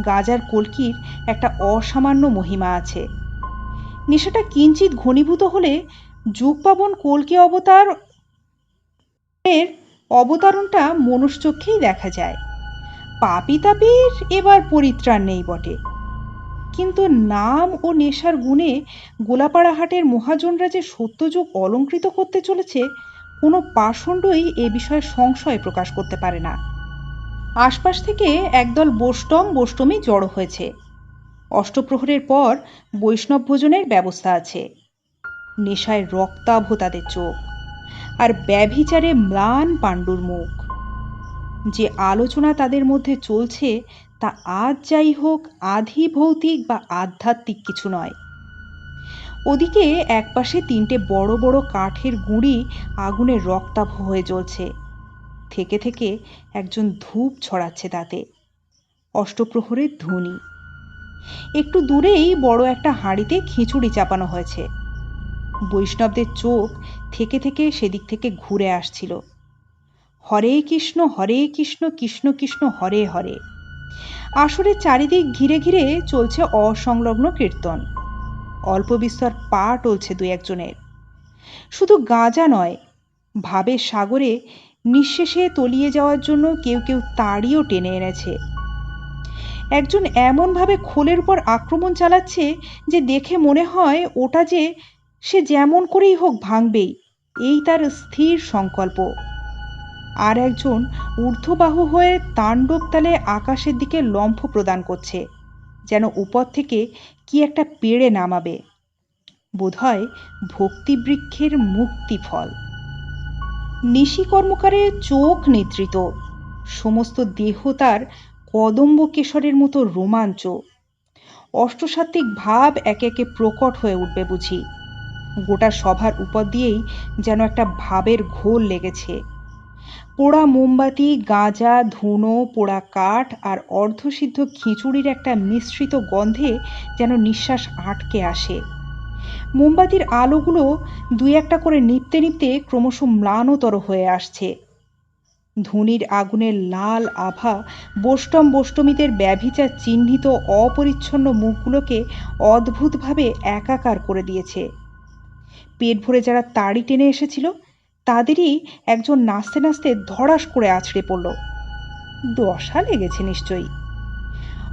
গাঁজার কলকির একটা অসামান্য মহিমা আছে। নেশাটা কিঞ্চিত ঘনীভূত হলে যুগপাবন কলকি অবতারণটা মনুষ্যচক্ষেই দেখা যায়। পাপী তাপীর এবার পরিত্রাণ নেই বটে, কিন্তু নাম ও নেশার গুণে গোলাপাড়া হাটের মহাজনরা যে সত্যযুগ অলঙ্কৃত করতে চলেছে, কোনো পাষণ্ডই এ বিষয়ে সংশয় প্রকাশ করতে পারে না। আশপাশ থেকে একদল বৈষ্ণবী জড়ো হয়েছে। অষ্টপ্রহরের পর বৈষ্ণব ভোজনের ব্যবস্থা আছে। নেশায় রক্তাভ তাদের চোখ, আর ব্যভিচারে ম্লান পাণ্ডুর মুখ। যে আলোচনা তাদের মধ্যে চলছে, তা আজ যাই হোক আধি ভৌতিক বা আধ্যাত্মিক কিছু নয়। ওদিকে একপাশে 3টে বড় বড় কাঠের গুঁড়ি আগুনে রক্তাভ হয়ে জ্বলছে। থেকে থেকে একজন ধূপ ছড়াচ্ছে তাতে। অষ্টপ্রহরের ধ্বনি। একটু দূরেই বড় একটা হাঁড়িতে খিচুড়ি চাপানো হয়েছে। বৈষ্ণবদের চোখ থেকে থেকে সেদিক থেকে ঘুরে আসছিল। হরে কৃষ্ণ কৃষ্ণ কৃষ্ণ হরে হরে। আসরের চারিদিক ঘিরে ঘিরে চলছে অসংলগ্ন কীর্তন। অল্প বিস্তর পা টলছে 2-1জনের। শুধু গাঁজা নয়, ভাবের সাগরে নিঃশেষে তলিয়ে যাওয়ার জন্য কেউ কেউ তাড়িও টেনে এনেছে। একজন এমনভাবে খোলের উপর আক্রমণ চালাচ্ছে যে দেখে মনে হয় ওটা যে সে যেমন করেই হোক ভাঙবেই, এই তার স্থির সংকল্প। আর একজন ঊর্ধ্ববাহু হয়ে তাণ্ডব তালে আকাশের দিকে লম্ফ প্রদান করছে, যেন উপর থেকে কি একটা পেড়ে নামাবে। বোধহয় ভক্তিবৃক্ষের মুক্তি ফল। নিশি কর্মকারের চোখ নিদ্রিত, সমস্ত দেহ তার কদম্ব কেশরের মতো রোমাঞ্চ। অষ্টসাত্ত্বিক ভাব একে একে প্রকট হয়ে উঠবে বুঝি। গোটা সভার উপর দিয়েই যেন একটা ভাবের ঘোল লেগেছে। পোড়া মোমবাতি, গাঁজা, ধুনো, পোড়া কাঠ আর অর্ধসিদ্ধ খিচুড়ির একটা মিশ্রিত গন্ধে যেন নিঃশ্বাস আটকে আসে। মোমবাতির আলোগুলো 2-1টা করে নিভতে নিভতে ক্রমশ ম্লানতর হয়ে আসছে। ধুনির আগুনের লাল আভা বৈষ্ণবীদের ব্যভিচার চিহ্নিত অপরিচ্ছন্ন মুখগুলোকে অদ্ভুতভাবে একাকার করে দিয়েছে। পেট ভরে যারা তাড়ি টেনে এসেছিল, তাদেরই একজন নাচতে নাচতে ধড়াস করে আছড়ে পড়ল। দশা লেগেছে নিশ্চয়ই।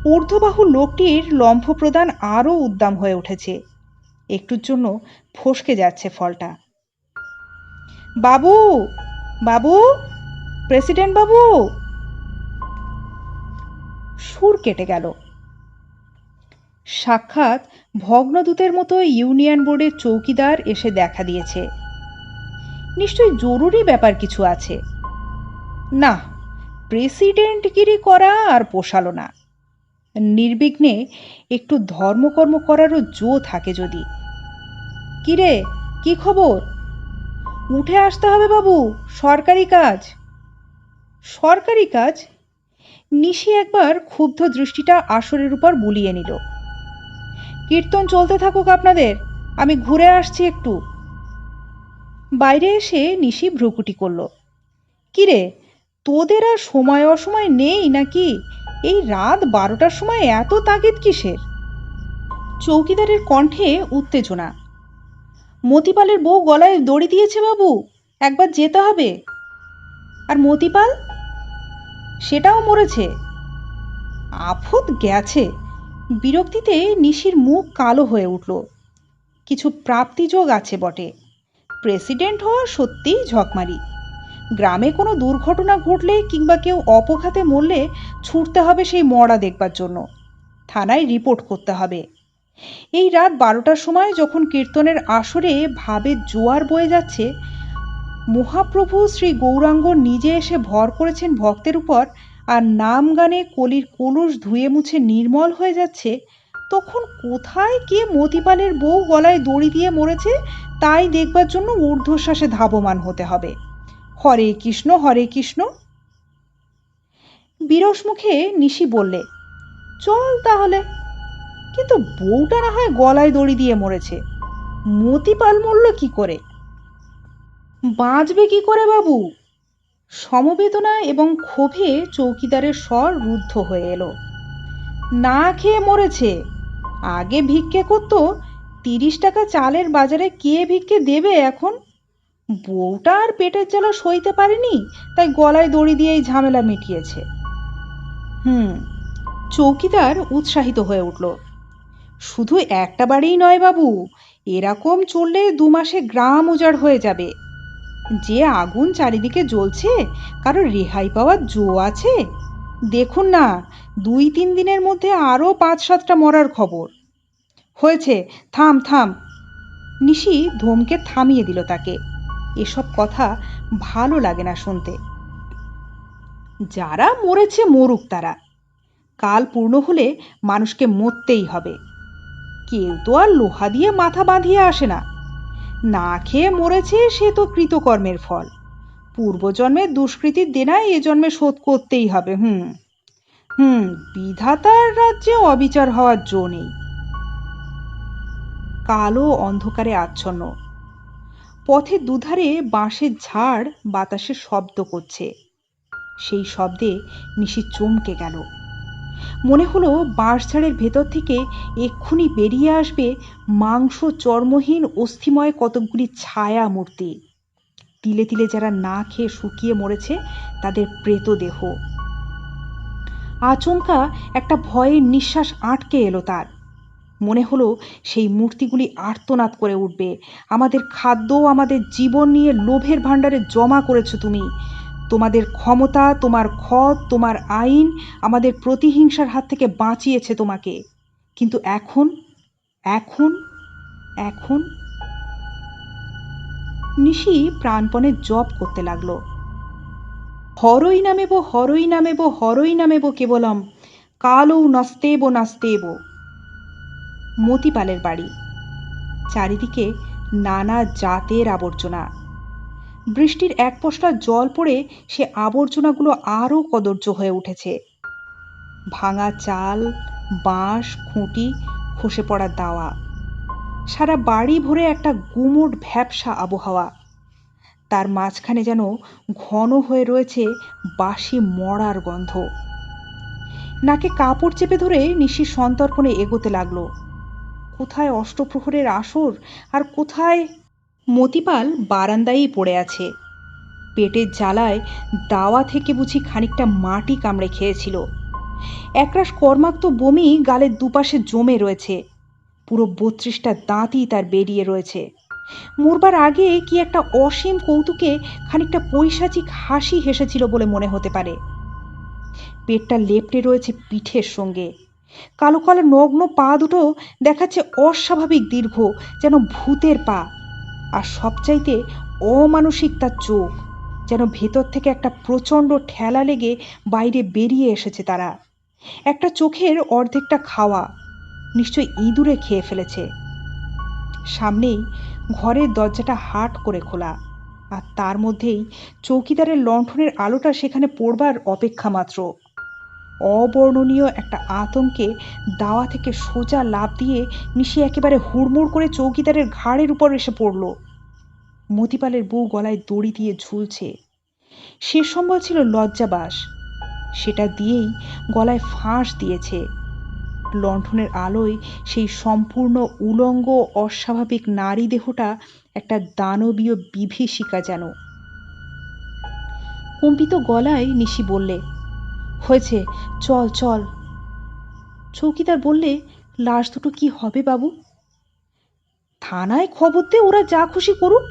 ঊর্ধ্ববাহু লোকটির লম্ফ প্রদান আরও উদ্দাম হয়ে উঠেছে। একটুর জন্য ফসকে যাচ্ছে ফলটা। বাবু, বাবু, প্রেসিডেন্ট বাবু! সুর কেটে গেল। সাক্ষাৎ ভগ্নদূতের মতো ইউনিয়ন বোর্ডের চৌকিদার এসে দেখা দিয়েছে। নিশ্চয়ই জরুরি ব্যাপার কিছু আছে। না, প্রেসিডেন্টগিরি করা আর পোষালো না। নির্বিঘ্নে একটু ধর্মকর্ম করারও জো থাকে যদি। কিরে, কি খবর? উঠে আসতে হবে বাবু, সরকারি কাজ। সরকারি কাজ? নিশি একবার ক্ষুব্ধ দৃষ্টিটা আসরের উপর বুলিয়ে নিল। কীর্তন চলতে থাকুক আপনাদের, আমি ঘুরে আসছি একটু। বাইরে এসে নিশি ভ্রুকুটি করল। কিরে, তোদের আর সময় অসময় নেই নাকি? এই রাত 12টার সময় এত তাগিদ কিসের? চৌকিদারের কণ্ঠে উত্তেজনা। মতিপালের বউ গলায় দড়ি দিয়েছে বাবু, একবার যেতে হবে। আর মতিপাল? সেটাও মরেছে। আফত গেছে। বিরক্তিতে নিশির মুখ কালো হয়ে উঠল। কিছু প্রাপ্তিযোগ আছে বটে। প্রেসিডেন্ট হওয়া সত্যিই ঝকমারি। গ্রামে কোনো দুর্ঘটনা ঘটলে কিংবা কেউ অপঘাতে মরলে ছুটতে হবে সেই মরা দেখবার জন্য, থানায় রিপোর্ট করতে হবে। এই রাত 12টার সময় যখন কীর্তনের আসরে ভাবে জোয়ার বয়ে যাচ্ছে, মহাপ্রভু শ্রী গৌরাঙ্গ নিজে এসে ভর করেছেন ভক্তের উপর, আর নাম গানে কলির কলুষ ধুয়ে মুছে নির্মল হয়ে যাচ্ছে, তখন কোথায় কে মতিপালের বউ গলায় দড়ি দিয়ে মরেছে তাই দেখবার জন্য ঊর্ধ্বশ্বাসে ধাবমান হতে হবে। হরে কৃষ্ণ হরে কৃষ্ণ। বিরস মুখে নিশি বললে, চল তাহলে। কিন্তু বউটা না হয় গলায় দড়ি দিয়ে মরেছে, মতিপাল মরল কি করে? বাঁচবে কি করে বাবু? সমবেদনা এবং ক্ষোভে চৌকিদারের স্বর রুদ্ধ হয়ে এলো। না খেয়ে মরেছে। আগে ভিক্ষে করতো, 30 টাকা চালের বাজারে কে ভিক্ষে দেবে এখন? বউটা আর পেটের জ্বালা সইতে পারেনি, তাই গলায় দড়ি দিয়েই ঝামেলা মিটিয়েছে। চৌকিদার উৎসাহিত হয়ে উঠল। শুধু একটা বাড়িই নয় বাবু, এরকম চললে 2 মাসে গ্রাম উজাড় হয়ে যাবে। যে আগুন চারিদিকে জ্বলছে, কারো রেহাই পাওয়ার জো আছে? দেখুন না, 2-3 দিনের মধ্যে আরও 5-7টা মরার খবর হয়েছে। থাম থাম। নিশি ধমকে থামিয়ে দিল তাকে। এসব কথা ভালো লাগে না শুনতে। যারা মরেছে মরুক তারা, কাল পূর্ণ হলে মানুষকে মরতেই হবে। কেউ তো আর লোহা দিয়ে মাথা বাঁধিয়ে আসে না। না খেয়ে মরেছে, সে তো কৃতকর্মের ফল। পূর্বজন্মের দুষ্কৃতির দেনায় এ জন্মে শোধ করতেই হবে। বিধাতার রাজ্যে অবিচার হওয়ার জো নেই। কালো অন্ধকারে আচ্ছন্ন। পথের দুধারে বাঁশের ঝাড় বাতাসে শব্দ করছে। সেই শব্দে নিশি চমকে গেল। মনে হলো বাঁশঝাড়ের ভেতর থেকে এক্ষুনি বেরিয়ে আসবে মাংস চর্মহীন অস্থিময় কতকগুলি ছায়া মূর্তি। তিলে তিলে যারা না খেয়ে শুকিয়ে মরেছে, তাদের প্রেতদেহ। আচমকা একটা ভয়ের নিঃশ্বাস আটকে এলো তার। মনে হলো সেই মূর্তিগুলি আর্তনাদ করে উঠবে, আমাদের খাদ্য, আমাদের জীবন নিয়ে লোভের ভাণ্ডারে জমা করেছো তুমি। তোমাদের ক্ষমতা, তোমার খত, তোমার আইন আমাদের প্রতিহিংসার হাত থেকে বাঁচিয়েছে তোমাকে। কিন্তু এখন এখন এখন নিশি প্রাণপণে জপ করতে লাগলো। হরই নামেব হরই নামেব হরই নামেব কেবলম, কালৌ নাস্তেব নাস্তেব। মতিপালের বাড়ি। চারিদিকে নানা জাতের আবর্জনা। বৃষ্টির এক পশলা জল পড়ে সে আবর্জনাগুলো আরও কদর্য হয়ে উঠেছে। ভাঙা চাল, বাঁশ, খুঁটি, খসে পড়া দাওয়া। সারা বাড়ি ভরে একটা গুমোট ভ্যাপসা আবহাওয়া। তার মাঝখানে যেন ঘন হয়ে রয়েছে বাসি মরার গন্ধ। নাকে কাপড় চেপে ধরে নিশি সন্তর্পণে এগোতে লাগলো। কোথায় অষ্টপ্রহরের আসর, আর কোথায় মতিপাল বারান্দায়ই পড়ে আছে। পেটের জ্বালায় দাওয়া থেকে বুঝি খানিকটা মাটি কামড়ে খেয়েছিল। একরাশ কর্মাক্ত বমি গালের দুপাশে জমে রয়েছে। পুরো 32টা দাঁতই তার বেরিয়ে রয়েছে। মরবার আগে কি একটা অসীম কৌতুকে খানিকটা পৈশাচিক হাসি হেসেছিল বলে মনে হতে পারে। পেটটা লেপ্টে রয়েছে পিঠের সঙ্গে। কালো কালো নগ্ন পা দুটো দেখাচ্ছে অস্বাভাবিক দীর্ঘ, যেন ভূতের পা। আর সবচাইতে অমানসিক তার চোখ, যেন ভেতর থেকে একটা প্রচণ্ড ঠেলা লেগে বাইরে বেরিয়ে এসেছে তারা। একটা চোখের অর্ধেকটা খাওয়া, নিশ্চয়ই ইঁদুরে খেয়ে ফেলেছে। সামনেই ঘরের দরজাটা হাট করে খোলা, আর তার মধ্যেই চৌকিদারের লণ্ঠনের আলোটা সেখানে পড়বার অপেক্ষা মাত্র। অবর্ণনীয় একটা আতঙ্কে দাওয়া থেকে সোজা লাফ দিয়ে নিশি একেবারে হুড়মুড় করে চৌকিদারের ঘাড়ের উপর এসে পড়ল। মতিপালের বউ গলায় দড়ি দিয়ে ঝুলছে। শেষ সম্বল ছিল লজ্জাবাস, সেটা দিয়েই গলায় ফাঁস দিয়েছে। লণ্ঠনের আলোয় সেই সম্পূর্ণ উলঙ্গ অস্বাভাবিক নারী দেহটা একটা দানবীয় বিভীষিকা যেন। কম্পিত গলায় নিশি বললে, হয়েছে, চল চল। চৌকিদার বললে, লাশ দুটো কি হবে বাবু? থানায় খবর দে, ওরা যা খুশি করুক,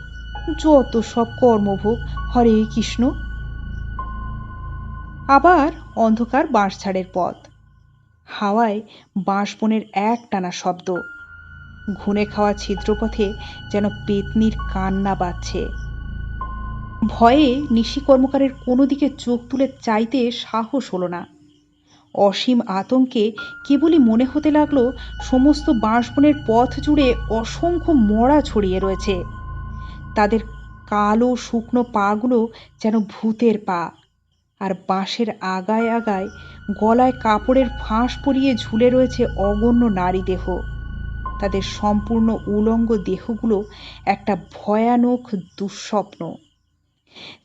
যত সব কর্মভোগ। হরে কৃষ্ণ। আবার অন্ধকার বাঁশঝাড়ের পথ, হাওয়ায় বাঁশবনের এক টানা শব্দ। ঘুনে খাওয়া ছিদ্রপথে যেন পেতনির কান্না বাজছে। ভয়ে নিশি কর্মকারের কোনো দিকে চোখ তুলে চাইতে সাহস হলো না। অসীম আতঙ্কে কেবলই মনে হতে লাগলো সমস্ত বাঁশবনের পথ জুড়ে অসংখ্য মরা ছড়িয়ে রয়েছে। তাদের কালো শুকনো পাগুলো যেন ভূতের পা, আর বাঁশের আগায় আগায় গলায় কাপড়ের ফাঁস পরিয়ে ঝুলে রয়েছে অগণ্য নারী দেহ। তাদের সম্পূর্ণ উলঙ্গ দেহগুলো একটা ভয়ানক দুঃস্বপ্ন।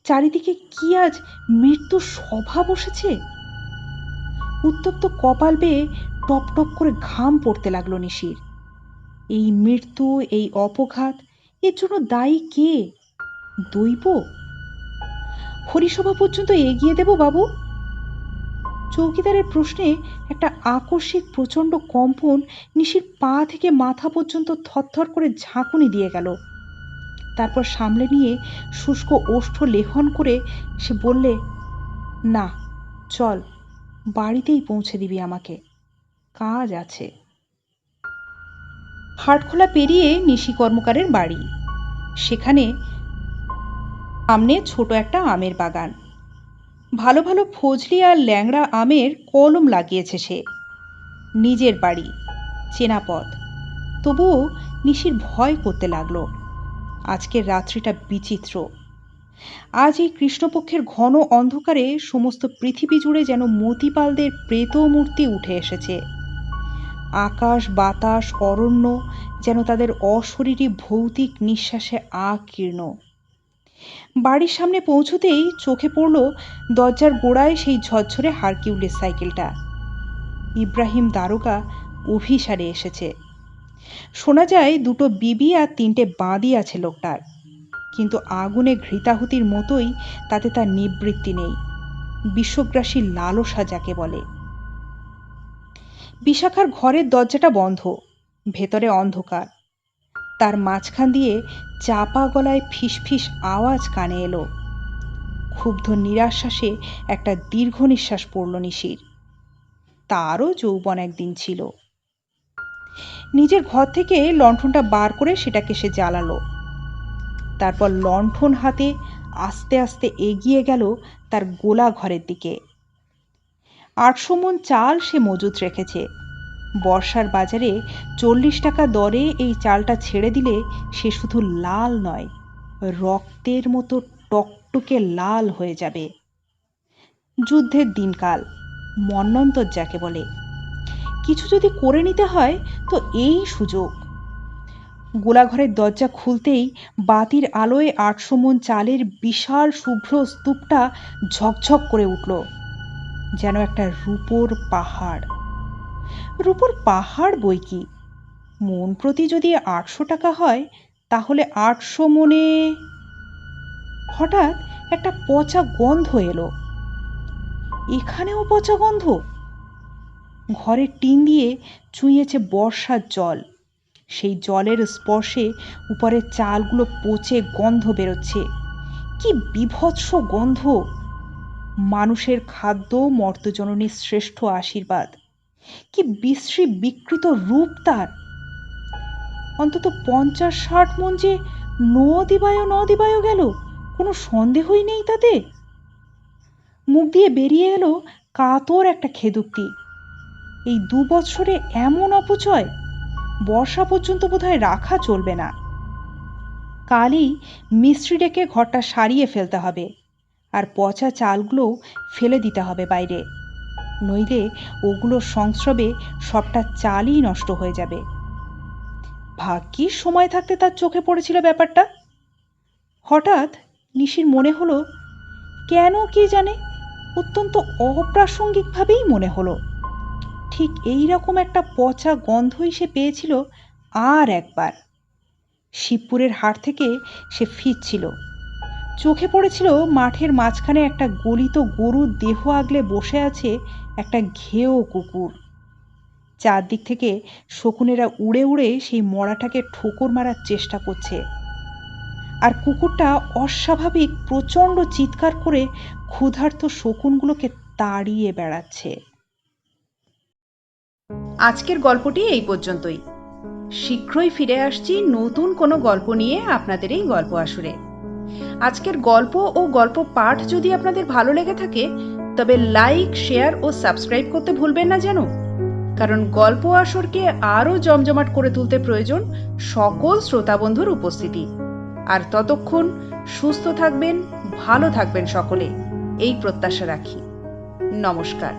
চারিদিকে কি আজ মৃত্যুর সভা বসেছে? উত্তপ্ত কপাল বেয়ে টপ টপ করে ঘাম পড়তে লাগলো নিশির। এই মৃত্যু, এই অপঘাত, এর জন্য দায়ী কে? দৈব? হরিসভা পর্যন্ত এগিয়ে দেব বাবু? চৌকিদারের প্রশ্নে একটা আকস্মিক প্রচণ্ড কম্পন নিশির পা থেকে মাথা পর্যন্ত থরথর করে ঝাঁকুনি দিয়ে গেল। তারপর সামলে নিয়ে শুষ্ক ওষ্ঠ লেহন করে সে বললে, না, চল, বাড়িতেই পৌঁছে দিবি আমাকে, কাজ আছে। হাটখোলা পেরিয়ে নিশি কর্মকারের বাড়ি। সেখানে সামনে ছোট একটা আমের বাগান। ভালো ভালো ফজলি আর ল্যাংড়া আমের কলম লাগিয়েছে সে। নিজের বাড়ি, চেনা পথ। তবুও নিশির ভয় করতে লাগলো। আজকের রাত্রিটা বিচিত্র। আজ এই কৃষ্ণপক্ষের ঘন অন্ধকারে সমস্ত পৃথিবী জুড়ে যেন মতিপালদের প্রেত মূর্তি উঠে এসেছে। আকাশ, বাতাস, অরণ্য যেন তাদের অশরীরী ভৌতিক নিঃশ্বাসে আকীর্ণ। বাড়ির সামনে পৌঁছতেই চোখে পড়ল দরজার গোড়ায় সেই ঝরঝরে হারকিউলিস সাইকেলটা। ইব্রাহিম দারোগা অভিসারে এসেছে। শোনা যায় দুটো বিবি আর তিনটে বাঁদি আছে লোকটার, কিন্তু আগুনে ঘৃতাহুতির মতোই তাতে তার নিবৃত্তি নেই। বিশ্বগ্রাসী লালসা যাকে বলে। বিশাখার ঘরের দরজাটা বন্ধ, ভেতরে অন্ধকার। তার মাঝখান দিয়ে চাপা গলায় ফিসফিস আওয়াজ কানে এলো। ক্ষুব্ধ নিরাশ্বাসে একটা দীর্ঘ নিঃশ্বাস পড়ল নিশির। তারও যৌবন একদিন ছিল। নিজের ঘর থেকে লণ্ঠনটা বার করে সেটাকে সে জ্বালালো। তারপর লণ্ঠন হাতে আস্তে আস্তে এগিয়ে গেল তার গোলা ঘরের দিকে। 800 মণ চাল সে মজুত রেখেছে। বর্ষার বাজারে 40 টাকা দরে এই চালটা ছেড়ে দিলে সে শুধু লাল নয়, রক্তের মতো টকটকে লাল হয়ে যাবে। যুদ্ধের দিনকাল, মন্বন্তর যাকে বলে। কিছু যদি করে নিতে হয় তো এই সুযোগ। গোলাঘরের দরজা খুলতেই বাতির আলোয় 800 মণ চালের বিশাল শুভ্র স্তূপটা ঝকঝক করে উঠল, যেন একটা রূপোর পাহাড়। রূপোর পাহাড় বই কি, মন প্রতি যদি 800 টাকা হয় তাহলে 800 মণে। হঠাৎ একটা পচা গন্ধ এলো। এখানেও পচা গন্ধ। ঘরের টিন দিয়ে চুইয়েছে বর্ষার জল। সেই জলের স্পর্শে উপরের চালগুলো পচে গন্ধ বেরোচ্ছে। কি বিভৎস গন্ধ! মানুষের খাদ্য মর্তজননীর শ্রেষ্ঠ আশীর্বাদ। কি বিশ্রী বিকৃত রূপ তার! অন্তত 50-60 মণ যে ন দিবায় গেল, কোনো সন্দেহই নেই তাতে। মুখ দিয়ে বেরিয়ে এলো কাতর একটা খেদুক্তি। এই 2 বৎসরে এমন অপচয়! বর্ষা পর্যন্ত বোধহয় রাখা চলবে না। কালই মিস্ত্রি ডেকে ঘরটা সারিয়ে ফেলতে হবে, আর পচা চালগুলো ফেলে দিতে হবে বাইরে, নইলে ওগুলোর সংস্রবে সবটা চালই নষ্ট হয়ে যাবে। ভাগ্যিস সময় থাকতে তার চোখে পড়েছিল ব্যাপারটা। হঠাৎ নিশির মনে হলো, কেন কে জানে, অত্যন্ত অপ্রাসঙ্গিকভাবেই মনে হলো, ঠিক এই রকম একটা পচা গন্ধই সে পেয়েছিল আর একবার। শিবপুরের হাট থেকে সে ফিরছিল, চোখে পড়েছিল মাঠের মাঝখানে একটা গলিত গরুর দেহ আগলে বসে আছে একটা ঘেও কুকুর। চারদিক থেকে শকুনেরা উড়ে উড়ে সেই মরাটাকে ঠোকর মারার চেষ্টা করছে, আর কুকুরটা অস্বাভাবিক প্রচণ্ড চিৎকার করে ক্ষুধার্ত শকুনগুলোকে তাড়িয়ে বেড়াচ্ছে। আজকের গল্পটি এই পর্যন্তই। শীঘ্রই ফিরে আসছি নতুন কোনো গল্প নিয়ে আপনাদের এই গল্প আসরে। আজকের গল্প ও গল্প পাঠ যদি আপনাদের ভালো লেগে থাকে, তবে লাইক, শেয়ার ও সাবস্ক্রাইব করতে ভুলবেন না যেন। কারণ গল্প আসরকে আরও জমজমাট করে তুলতে প্রয়োজন সকল শ্রোতা বন্ধুর উপস্থিতি। আর ততক্ষণ সুস্থ থাকবেন, ভালো থাকবেন সকলে, এই প্রত্যাশা রাখি। নমস্কার।